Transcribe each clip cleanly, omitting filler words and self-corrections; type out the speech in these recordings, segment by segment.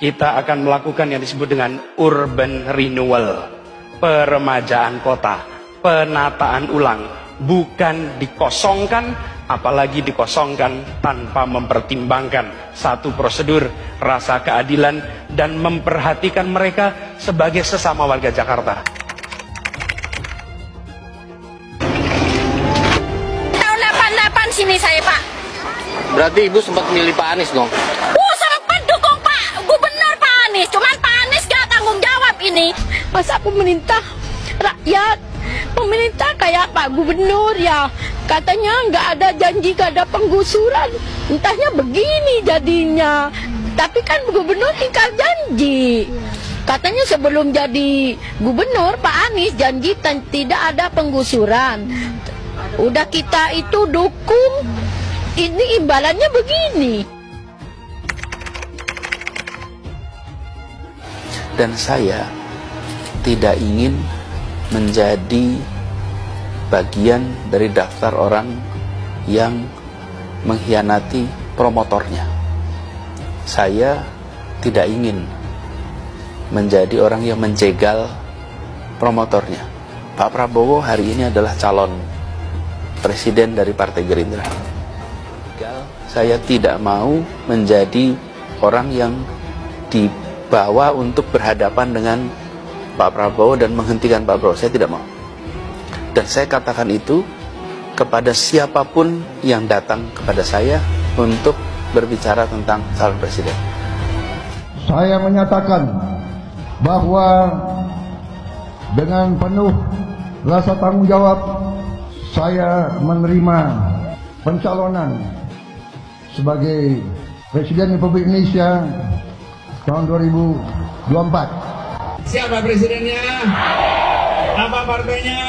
kita akan melakukan yang disebut dengan urban renewal, peremajaan kota, penataan ulang, bukan dikosongkan, apalagi dikosongkan tanpa mempertimbangkan satu prosedur, rasa keadilan, dan memperhatikan mereka sebagai sesama warga Jakarta. Tahun 88 sini saya, Pak. Berarti Ibu sempat milih Pak Anies dong? Sempat dukung Pak Gubernur Pak Anies. Cuman Pak Anies gak tanggung jawab ini. Masa pemerintah rakyat, pemerintah kayak Pak Gubernur ya, katanya nggak ada janji, nggak ada penggusuran. Entahnya begini jadinya. Tapi kan Gubernur tinggal janji. Katanya sebelum jadi Gubernur Pak Anies janji tidak ada penggusuran. Udah kita itu dukung, ini imbalannya begini. Dan saya tidak ingin menjadi bagian dari daftar orang yang mengkhianati promotornya. Saya tidak ingin menjadi orang yang menjegal promotornya. Pak Prabowo hari ini adalah calon presiden dari Partai Gerindra. Saya tidak mau menjadi orang yang dibawa untuk berhadapan dengan Pak Prabowo dan menghentikan Pak Prabowo. Saya tidak mau. Dan saya katakan itu kepada siapapun yang datang kepada saya untuk berbicara tentang calon presiden. Saya menyatakan bahwa dengan penuh rasa tanggung jawab saya menerima pencalonan sebagai Presiden Republik Indonesia tahun 2024. Siapa presidennya? Apa partainya?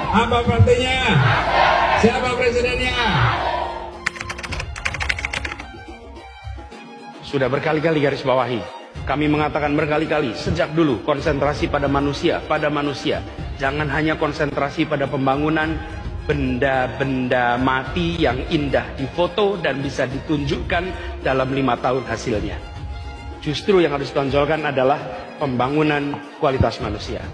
Apa partainya? Siapa presidennya? Sudah berkali-kali garis bawahi, kami mengatakan berkali-kali sejak dulu, konsentrasi pada manusia, jangan hanya konsentrasi pada pembangunan benda-benda mati yang indah difoto dan bisa ditunjukkan dalam 5 tahun hasilnya. Justru yang harus ditonjolkan adalah pembangunan kualitas manusia.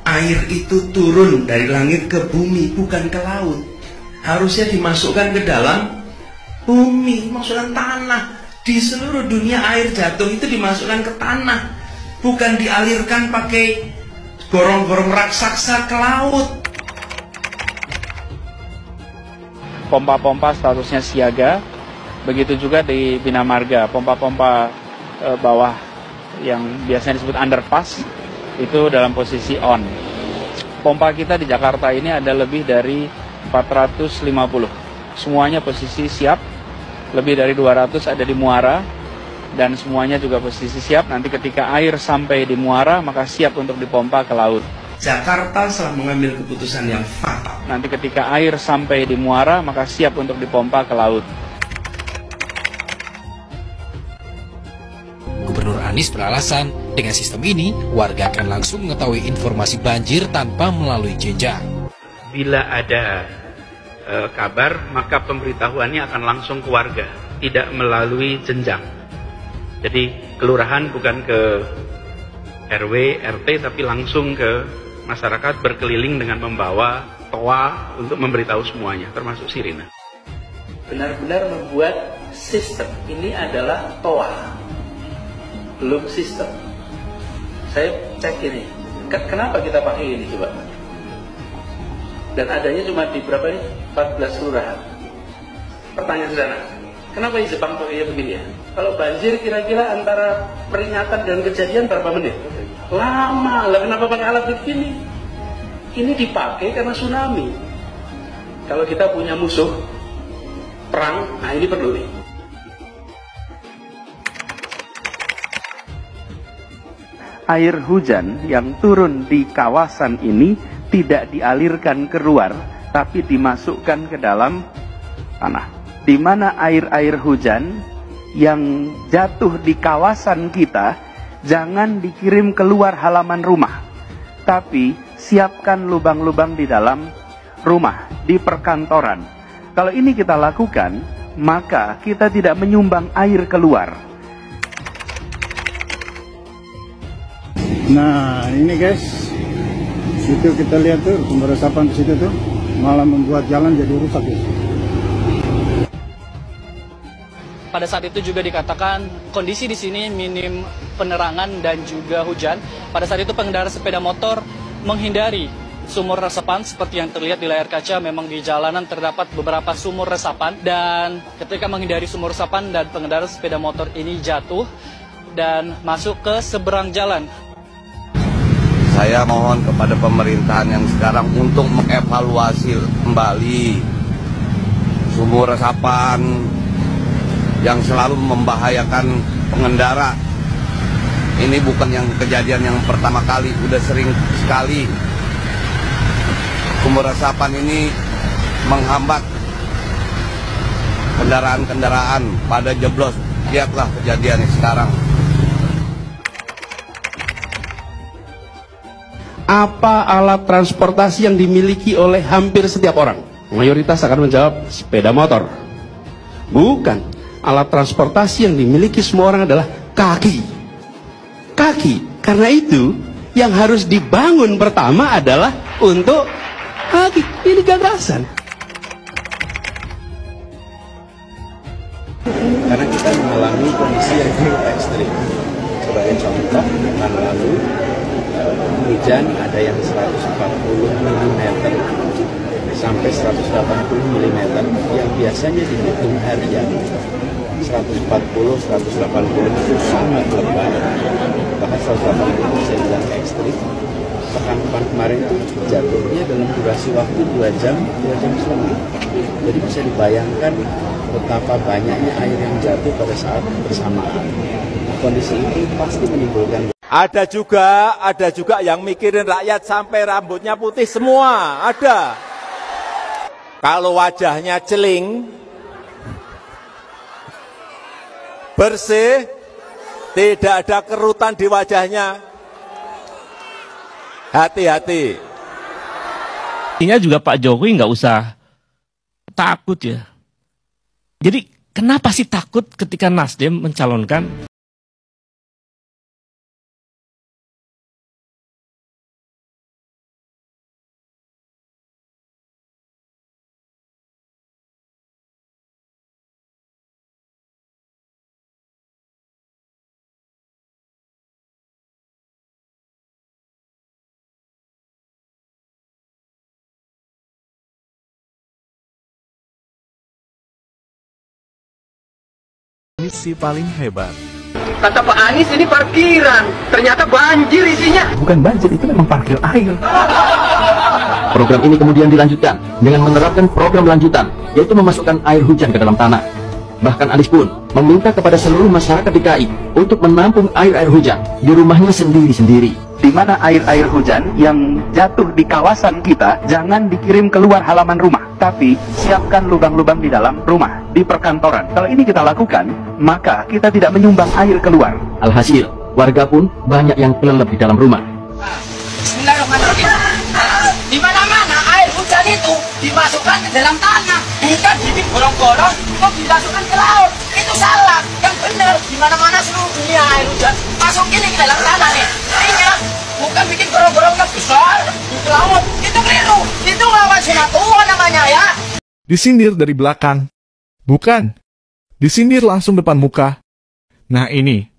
Air itu turun dari langit ke bumi, bukan ke laut. Harusnya dimasukkan ke dalam bumi, masukkan tanah. Di seluruh dunia air jatuh itu dimasukkan ke tanah, bukan dialirkan pakai gorong-gorong raksasa ke laut. Pompa-pompa statusnya siaga, begitu juga di Bina Marga, pompa-pompa bawah yang biasanya disebut underpass itu dalam posisi on. Pompa kita di Jakarta ini ada lebih dari 450, semuanya posisi siap, lebih dari 200 ada di muara, dan semuanya juga posisi siap. Nanti ketika air sampai di muara, maka siap untuk dipompa ke laut. Jakarta telah mengambil keputusan yang fatal. Nanti ketika air sampai di muara, maka siap untuk dipompa ke laut. Gubernur Anies beralasan, dengan sistem ini, warga akan langsung mengetahui informasi banjir tanpa melalui jenjang. Bila ada kabar, maka pemberitahuannya akan langsung ke warga, tidak melalui jenjang. Jadi kelurahan bukan ke RW, RT, tapi langsung ke masyarakat, berkeliling dengan membawa toa untuk memberitahu semuanya, termasuk sirine. Benar-benar membuat sistem ini adalah toa, belum sistem. Saya cek ini, kenapa kita pakai ini coba? Dan adanya cuma di berapa nih? 14 kelurahan. Pertanyaan sana, kenapa di Jepang pakainya begini ya? Kalau banjir kira-kira antara peringatan dan kejadian berapa menit? Lama lah, kenapa pakai alat begini? Ini dipakai karena tsunami. Kalau kita punya musuh perang, nah ini perlu nih. Air hujan yang turun di kawasan ini tidak dialirkan keluar, tapi dimasukkan ke dalam tanah. Di mana air-air hujan yang jatuh di kawasan kita, jangan dikirim keluar halaman rumah, tapi siapkan lubang-lubang di dalam rumah, di perkantoran. Kalau ini kita lakukan, maka kita tidak menyumbang air keluar. Nah ini guys, situ kita lihat tuh sumber resapan di situ tuh malah membuat jalan jadi rusak guys. Pada saat itu juga dikatakan kondisi di sini minim penerangan dan juga hujan. Pada saat itu pengendara sepeda motor menghindari sumur resapan seperti yang terlihat di layar kaca. Memang di jalanan terdapat beberapa sumur resapan dan ketika menghindari sumur resapan dan pengendara sepeda motor ini jatuh dan masuk ke seberang jalan. Saya mohon kepada pemerintahan yang sekarang untuk mengevaluasi kembali sumur resapan yang selalu membahayakan pengendara. Ini bukan yang kejadian yang pertama kali, udah sering sekali. Sumur resapan ini menghambat kendaraan-kendaraan pada jeblos. Lihatlah kejadiannya sekarang. Apa alat transportasi yang dimiliki oleh hampir setiap orang? Mayoritas akan menjawab sepeda motor. Bukan. Alat transportasi yang dimiliki semua orang adalah kaki. Kaki. Karena itu yang harus dibangun pertama adalah untuk kaki. Ini gagasan. Karena kita mengalami kondisi yang cukup ekstrim. Sebagai contoh, pekan lalu hujan ada yang 140 mm sampai 180 mm yang biasanya dihitung harian. 140, 180 itu sangat lebat, bahkan 180 bisa bilang ekstrim. Pekan kemarin itu jatuhnya dalam durasi waktu 2 jam setengah. Jadi bisa dibayangkan betapa banyaknya air yang jatuh pada saat bersamaan. Kondisi itu pasti menimbulkan. Ada juga yang mikirin rakyat sampai rambutnya putih semua, ada. Kalau wajahnya celing, bersih, tidak ada kerutan di wajahnya, hati-hati. Artinya juga Pak Jokowi nggak usah takut ya. Jadi kenapa sih takut ketika Nasdem mencalonkan? Misi paling hebat. Kata Pak Anies ini parkiran, ternyata banjir isinya. Bukan banjir, itu memang parkir air. Program ini kemudian dilanjutkan dengan menerapkan program lanjutan, yaitu memasukkan air hujan ke dalam tanah. Bahkan Anies pun meminta kepada seluruh masyarakat DKI untuk menampung air hujan di rumahnya sendiri-sendiri. Di mana air hujan yang jatuh di kawasan kita jangan dikirim keluar halaman rumah, tapi siapkan lubang-lubang di dalam rumah, di perkantoran. Kalau ini kita lakukan, maka kita tidak menyumbang air keluar. Alhasil, warga pun banyak yang kelelep di dalam rumah. Bismillahirrahmanirrahim. Di mana-mana air hujan itu dimasukkan ke dalam tanah, bukan bikin gorong-gorong, kok dimasukkan ke laut. Itu salah. Yang benar, di mana-mana seluruh dunia air hujan masukin ke dalam tanah nih. Artinya bukan bikin gorong-gorong yang besar di laut. Itu keliru. Itu ngelawan sunat Tuhan namanya ya. Disindir dari belakang. Bukan. Disindir langsung depan muka. Nah ini.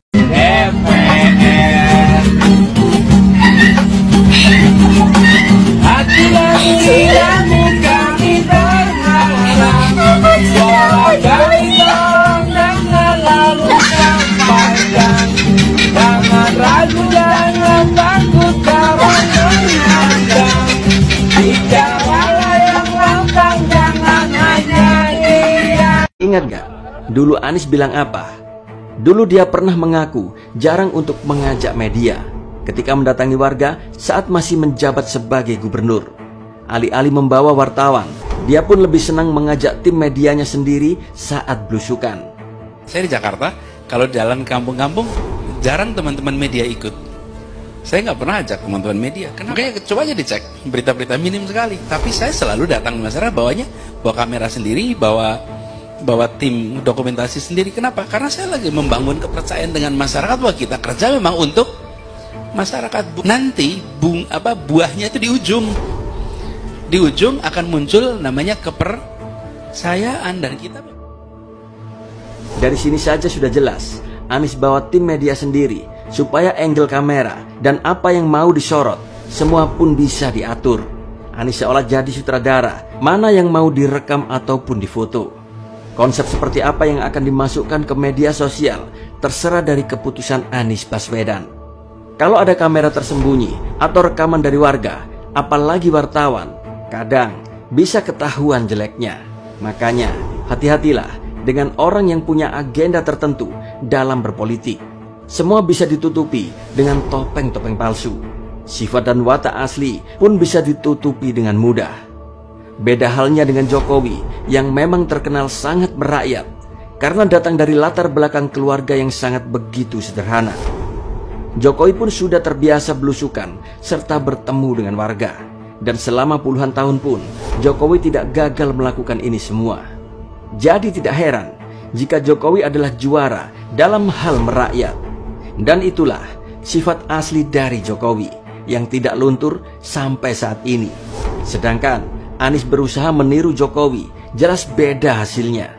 Jangan ragu, jangan takut, kawan menantang. Bicaralah yang lantang, jangan hanya iya. Ingat gak? Dulu Anies bilang apa? Dulu dia pernah mengaku jarang untuk mengajak media ketika mendatangi warga saat masih menjabat sebagai gubernur. Alih-alih membawa wartawan, dia pun lebih senang mengajak tim medianya sendiri saat belusukan. Saya di Jakarta, kalau jalan kampung-kampung jarang teman-teman media ikut. Saya nggak pernah ajak teman-teman media. Kenapa? Makanya coba aja dicek, berita-berita minim sekali. Tapi saya selalu datang ke masyarakat, bawa kamera sendiri, bawa tim dokumentasi sendiri. Kenapa? Karena saya lagi membangun kepercayaan dengan masyarakat bahwa kita kerja memang untuk masyarakat. Nanti buahnya itu di ujung. Di ujung akan muncul namanya kepercayaan dan kita. Dari sini saja sudah jelas, Anies bawa tim media sendiri supaya angle kamera dan apa yang mau disorot semua pun bisa diatur. Anies seolah jadi sutradara, mana yang mau direkam ataupun difoto. Konsep seperti apa yang akan dimasukkan ke media sosial terserah dari keputusan Anies Baswedan. Kalau ada kamera tersembunyi atau rekaman dari warga, apalagi wartawan, kadang bisa ketahuan jeleknya. Makanya hati-hatilah dengan orang yang punya agenda tertentu dalam berpolitik. Semua bisa ditutupi dengan topeng-topeng palsu. Sifat dan watak asli pun bisa ditutupi dengan mudah. Beda halnya dengan Jokowi yang memang terkenal sangat merakyat karena datang dari latar belakang keluarga yang sangat begitu sederhana. Jokowi pun sudah terbiasa belusukan serta bertemu dengan warga. Dan selama puluhan tahun pun Jokowi tidak gagal melakukan ini semua. Jadi tidak heran jika Jokowi adalah juara dalam hal merakyat. Dan itulah sifat asli dari Jokowi yang tidak luntur sampai saat ini. Sedangkan Anies berusaha meniru Jokowi, jelas beda hasilnya.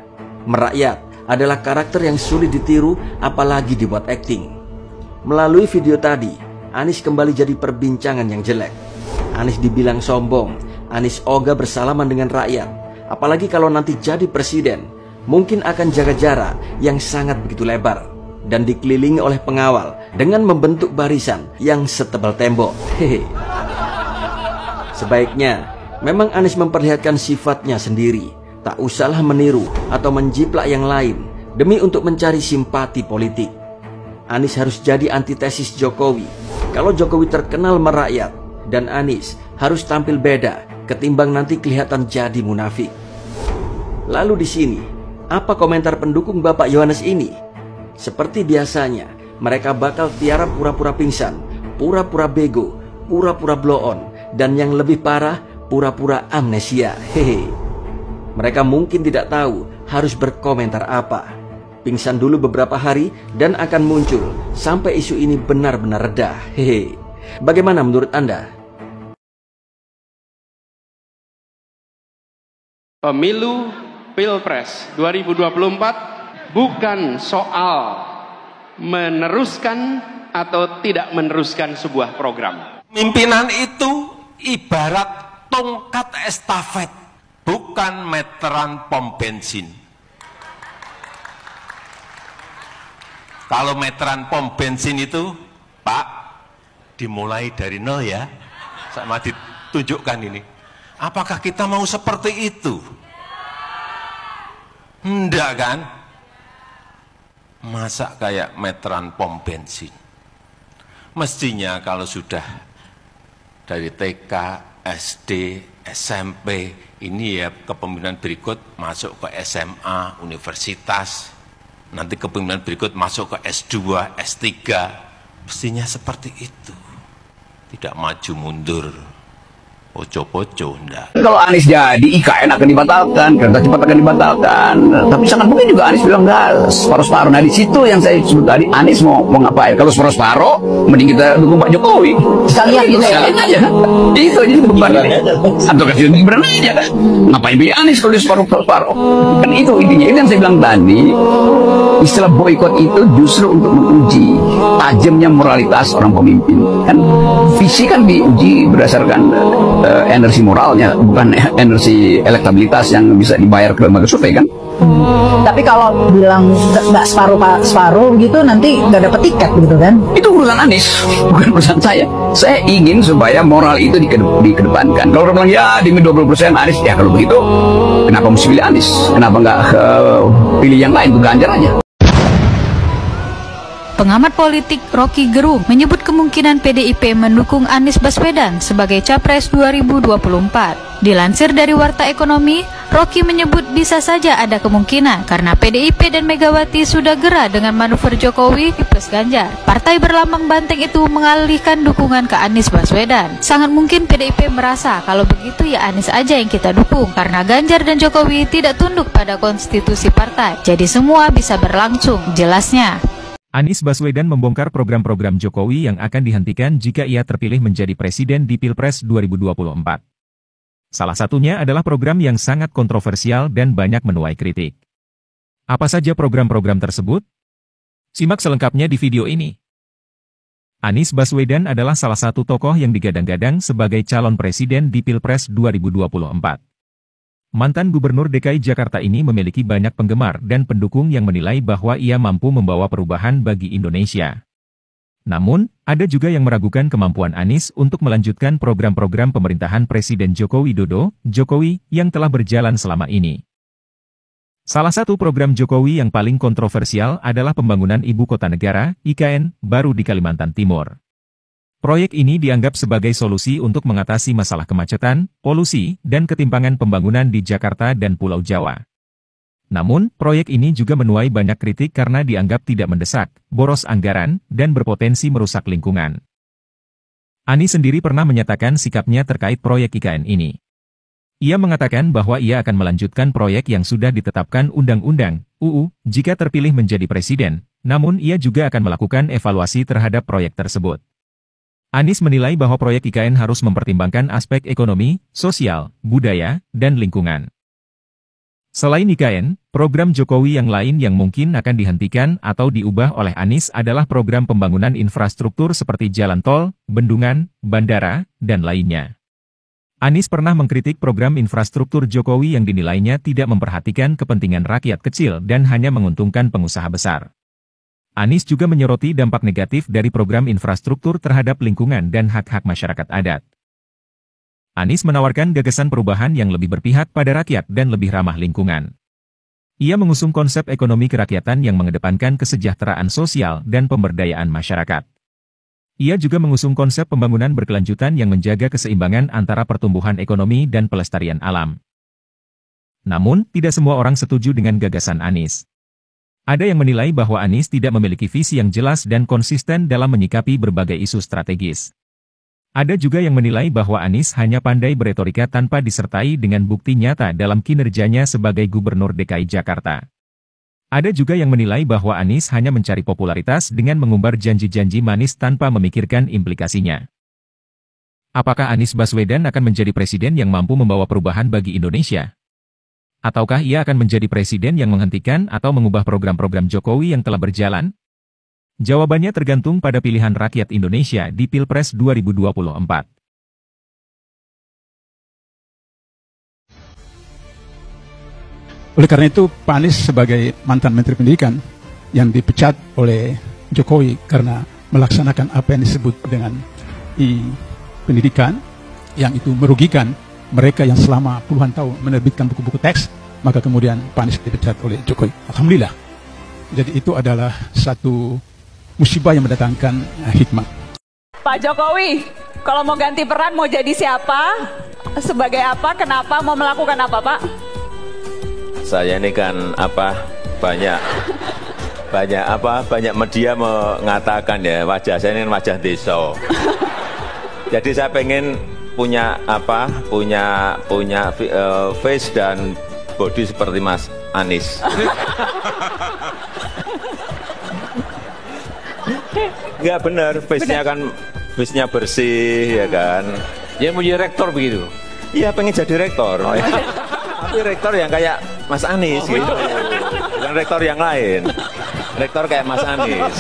Merakyat adalah karakter yang sulit ditiru apalagi dibuat akting. Melalui video tadi, Anies kembali jadi perbincangan yang jelek. Anies dibilang sombong, Anies ogah bersalaman dengan rakyat. Apalagi kalau nanti jadi presiden, mungkin akan jaga jarak yang sangat begitu lebar dan dikelilingi oleh pengawal dengan membentuk barisan yang setebal tembok. Hehe. Sebaiknya memang Anies memperlihatkan sifatnya sendiri, tak usahlah meniru atau menjiplak yang lain demi untuk mencari simpati politik. Anies harus jadi antitesis Jokowi. Kalau Jokowi terkenal merakyat, dan Anies harus tampil beda ketimbang nanti kelihatan jadi munafik. Lalu di sini, apa komentar pendukung Bapak Yohanes ini? Seperti biasanya, mereka bakal tiara pura-pura pingsan, pura-pura bego, pura-pura blow on, dan yang lebih parah, pura-pura amnesia. Hehe. Mereka mungkin tidak tahu harus berkomentar apa. Pingsan dulu beberapa hari dan akan muncul sampai isu ini benar-benar reda. Hehe. Bagaimana menurut Anda? Pemilu Pilpres 2024 bukan soal meneruskan atau tidak meneruskan sebuah program. Pimpinan itu ibarat tongkat estafet, bukan meteran pom bensin. Kalau meteran pom bensin itu, Pak, dimulai dari nol ya, sama ditunjukkan ini. Apakah kita mau seperti itu? Enggak kan? Masa kayak meteran pom bensin? Mestinya kalau sudah dari TK, SD, SMP, ini ya kepemimpinan berikut masuk ke SMA, universitas, nanti kepemimpinan berikut masuk ke S2, S3, mestinya seperti itu. Tidak maju mundur, poco-poco, enggak. Kalau Anies jadi, IKN akan dibatalkan, kereta cepat akan dibatalkan. Tapi sangat mungkin juga Anies bilang enggak, separuh-separuh. Nah di situ yang saya sebut tadi, Anies mau ngapain? Kalau separuh-separuh, mending kita dukung Pak Jokowi. Sekalian gitu ya? Sekalian aja kan? Itu aja beban. Atau kasih Gibran aja kan? Ngapain pilih Anies kalau dia separuh-separuh? Kan itu intinya. Itu yang saya bilang tadi, istilah boykot itu justru untuk menguji tajamnya moralitas orang pemimpin. Kan visi kan diuji berdasarkan energi moralnya, bukan energi elektabilitas yang bisa dibayar ke lembaga survei kan. Tapi kalau bilang nggak separuh gitu nanti nggak dapat tiket gitu kan? Itu urusan Anies, bukan urusan saya. Saya ingin supaya moral itu dikedepankan. Kalau orang bilang ya demi 20% Anies, ya kalau begitu kenapa mesti pilih Anies? Kenapa nggak pilih yang lain, tuh Ganjar aja? Pengamat politik Rocky Gerung menyebut kemungkinan PDIP mendukung Anies Baswedan sebagai Capres 2024. Dilansir dari Warta Ekonomi, Rocky menyebut bisa saja ada kemungkinan karena PDIP dan Megawati sudah gerah dengan manuver Jokowi plus Ganjar. Partai berlambang banteng itu mengalihkan dukungan ke Anies Baswedan. Sangat mungkin PDIP merasa kalau begitu ya Anies aja yang kita dukung karena Ganjar dan Jokowi tidak tunduk pada konstitusi partai. Jadi semua bisa berlangsung, jelasnya. Anies Baswedan membongkar program-program Jokowi yang akan dihentikan jika ia terpilih menjadi presiden di Pilpres 2024. Salah satunya adalah program yang sangat kontroversial dan banyak menuai kritik. Apa saja program-program tersebut? Simak selengkapnya di video ini. Anies Baswedan adalah salah satu tokoh yang digadang-gadang sebagai calon presiden di Pilpres 2024. Mantan Gubernur DKI Jakarta ini memiliki banyak penggemar dan pendukung yang menilai bahwa ia mampu membawa perubahan bagi Indonesia. Namun, ada juga yang meragukan kemampuan Anies untuk melanjutkan program-program pemerintahan Presiden Joko Widodo, Jokowi, yang telah berjalan selama ini. Salah satu program Jokowi yang paling kontroversial adalah pembangunan Ibu Kota Negara, IKN, baru di Kalimantan Timur. Proyek ini dianggap sebagai solusi untuk mengatasi masalah kemacetan, polusi, dan ketimpangan pembangunan di Jakarta dan Pulau Jawa. Namun, proyek ini juga menuai banyak kritik karena dianggap tidak mendesak, boros anggaran, dan berpotensi merusak lingkungan. Anies sendiri pernah menyatakan sikapnya terkait proyek IKN ini. Ia mengatakan bahwa ia akan melanjutkan proyek yang sudah ditetapkan Undang-Undang (UU) jika terpilih menjadi presiden, namun ia juga akan melakukan evaluasi terhadap proyek tersebut. Anies menilai bahwa proyek IKN harus mempertimbangkan aspek ekonomi, sosial, budaya, dan lingkungan. Selain IKN, program Jokowi yang lain yang mungkin akan dihentikan atau diubah oleh Anies adalah program pembangunan infrastruktur seperti jalan tol, bendungan, bandara, dan lainnya. Anies pernah mengkritik program infrastruktur Jokowi yang dinilainya tidak memperhatikan kepentingan rakyat kecil dan hanya menguntungkan pengusaha besar. Anies juga menyoroti dampak negatif dari program infrastruktur terhadap lingkungan dan hak-hak masyarakat adat. Anies menawarkan gagasan perubahan yang lebih berpihak pada rakyat dan lebih ramah lingkungan. Ia mengusung konsep ekonomi kerakyatan yang mengedepankan kesejahteraan sosial dan pemberdayaan masyarakat. Ia juga mengusung konsep pembangunan berkelanjutan yang menjaga keseimbangan antara pertumbuhan ekonomi dan pelestarian alam. Namun, tidak semua orang setuju dengan gagasan Anies. Ada yang menilai bahwa Anies tidak memiliki visi yang jelas dan konsisten dalam menyikapi berbagai isu strategis. Ada juga yang menilai bahwa Anies hanya pandai beretorika tanpa disertai dengan bukti nyata dalam kinerjanya sebagai Gubernur DKI Jakarta. Ada juga yang menilai bahwa Anies hanya mencari popularitas dengan mengumbar janji-janji manis tanpa memikirkan implikasinya. Apakah Anies Baswedan akan menjadi presiden yang mampu membawa perubahan bagi Indonesia? Ataukah ia akan menjadi presiden yang menghentikan atau mengubah program-program Jokowi yang telah berjalan? Jawabannya tergantung pada pilihan rakyat Indonesia di Pilpres 2024. Oleh karena itu, Pak Anies sebagai mantan Menteri Pendidikan yang dipecat oleh Jokowi karena melaksanakan apa yang disebut dengan pendidikan, yang itu merugikan mereka yang selama puluhan tahun menerbitkan buku-buku teks, maka kemudian Pak Anies dipecat oleh Jokowi. Alhamdulillah. Jadi itu adalah satu musibah yang mendatangkan hikmah. Pak Jokowi, kalau mau ganti peran mau jadi siapa? Sebagai apa? Kenapa? Mau melakukan apa, Pak? Saya ini kan banyak media mengatakan ya wajah saya ini wajah desa. Jadi saya pengen punya face dan body seperti Mas Anies. Enggak benar, face-nya bersih ya kan. Dia mau jadi rektor begitu. Iya, pengen jadi rektor. Oh, ya. Tapi rektor yang kayak Mas Anies gitu. Bukan rektor yang lain. Rektor kayak Mas Anies.